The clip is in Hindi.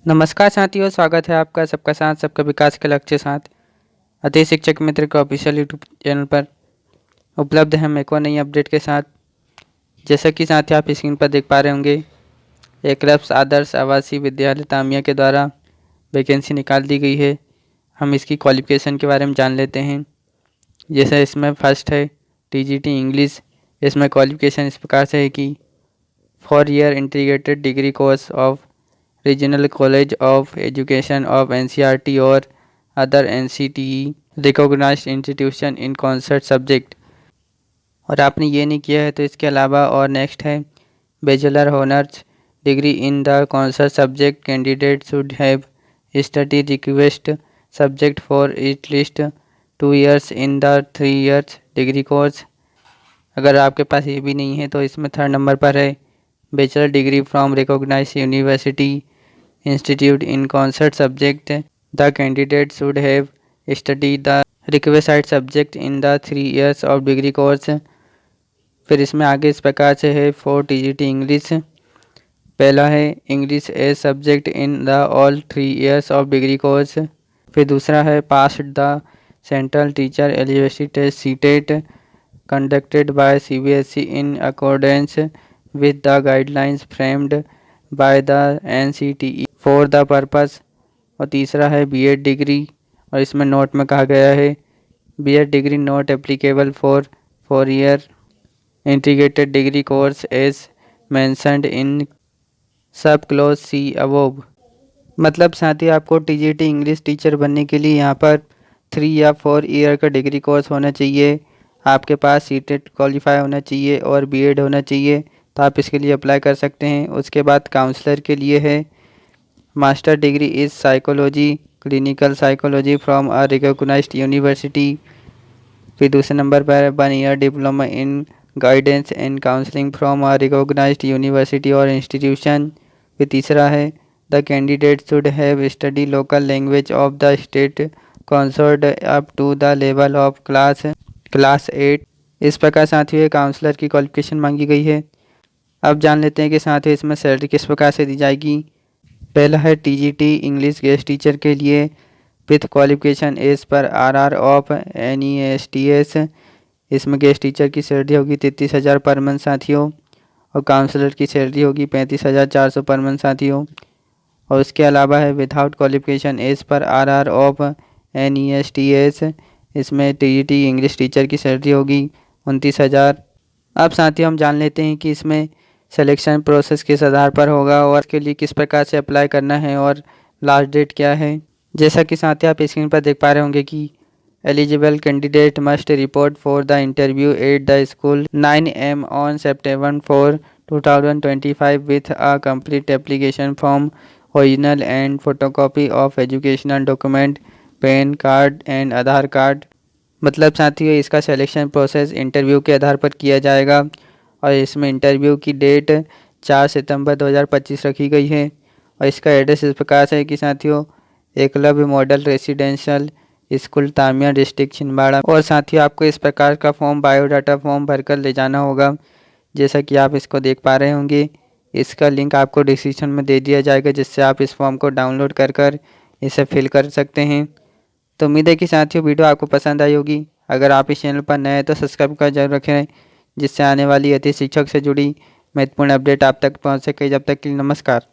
नमस्कार साथियों, स्वागत है आपका सबका साथ सबका विकास के लक्ष्य साथ अति शिक्षक मित्र के ऑफिशियल यूट्यूब चैनल पर उपलब्ध है हम एक और नई अपडेट के साथ। जैसा कि साथियों आप स्क्रीन पर देख पा रहे होंगे, एकलव्य आदर्श आवासीय विद्यालय तामिया के द्वारा वैकेंसी निकाल दी गई है। हम इसकी क्वालिफिकेशन के बारे में जान लेते हैं। जैसे इसमें फर्स्ट है टीजीटी इंग्लिश। इसमें क्वालिफिकेशन इस प्रकार से है कि 4 year integrated degree course of regional college of education of NCERT और other NCTE recognised institution in concerned subject. और आपने ये नहीं किया है तो इसके अलावा और नेक्स्ट है bachelor honours degree in the concert subject. Candidate should have study request subject for at least 2 years in the 3 years degree course. अगर आपके पास ये भी नहीं है तो इसमें थर्ड नंबर पर है bachelor degree from recognised university institute in concert subject. The candidate should have studied the requisite subject in the 3 years of degree course. फिर इसमें आगे इस प्रकार से है फॉर टीजीटी इंग्लिश। पहला है English as subject in the all 3 years of degree course. फिर दूसरा है passed the central teacher eligibility test CTET conducted by CBSE in accordance with the guidelines framed by the NCTE for the purpose. और तीसरा है बीएड डिग्री। और इसमें नोट में कहा गया है BEd degree not applicable for 4 year integrated degree course as mentioned in sub clause C above. मतलब साथ ही आपको टीजीटी इंग्लिश टीचर बनने के लिए यहाँ पर 3 या 4 ईयर का डिग्री कोर्स होना चाहिए। आपके पास सीटेट क्वालिफाई होना चाहिए और बीएड होना चाहिए, तो आप इसके लिए अप्लाई कर सकते हैं। उसके बाद काउंसलर के लिए है master degree is psychology clinical psychology from a recognised university. फिर दूसरे नंबर पर 1 year diploma in guidance and counselling from a recognised university और इंस्टीट्यूशन। फिर तीसरा है the candidate should have study local language of the state concerned up to the level of class 8। इस प्रकार साथियों काउंसलर की क्वालिफिकेशन मांगी गई है। अब जान लेते हैं कि साथ ही इसमें सैलरी किस प्रकार से दी जाएगी। पहला है टीजीटी इंग्लिश गेस्ट टीचर के लिए with qualification as per RR of NESTS. इसमें गेस्ट टीचर की सैलरी होगी 33,000 पर मंथ साथियों। और काउंसलर की सैलरी होगी 35,400 पर मंथ साथियों। और उसके अलावा है without qualification as per RR of NESTS. इसमें टीजीटी इंग्लिश टीचर की सैलरी होगी 29,000। अब साथियों हम जान लेते हैं कि इसमें सिलेक्शन प्रोसेस किस आधार पर होगा और इसके लिए किस प्रकार से अप्लाई करना है और लास्ट डेट क्या है। जैसा कि साथियों आप स्क्रीन पर देख पा रहे होंगे कि eligible candidate must report for the interview at the school 9 AM on September 4, 2025 with a complete application form original and photocopy of educational document pan card and Aadhaar card. मतलब साथियों इसका सिलेक्शन प्रोसेस इंटरव्यू के आधार पर किया जाएगा और इसमें इंटरव्यू की डेट 4 सितंबर 2025 रखी गई है। और इसका एड्रेस इस प्रकार से है कि साथियों Eklavya model residential school Tamia district Chhindwara. और साथियों आपको इस प्रकार का फॉर्म बायोडाटा फॉर्म भरकर ले जाना होगा, जैसा कि आप इसको देख पा रहे होंगे। इसका लिंक आपको डिस्क्रिप्शन में दे दिया जाएगा, जिससे आप इस फॉर्म को डाउनलोड कर इसे फिल कर सकते हैं। तो उम्मीद है कि साथियों वीडियो आपको पसंद आई होगी। अगर आप इस चैनल पर नए हैं तो सब्सक्राइब कर जरूर रखें, जिससे आने वाली अति शिक्षक से जुड़ी महत्वपूर्ण अपडेट आप तक पहुंच सके। जब तक के लिए नमस्कार।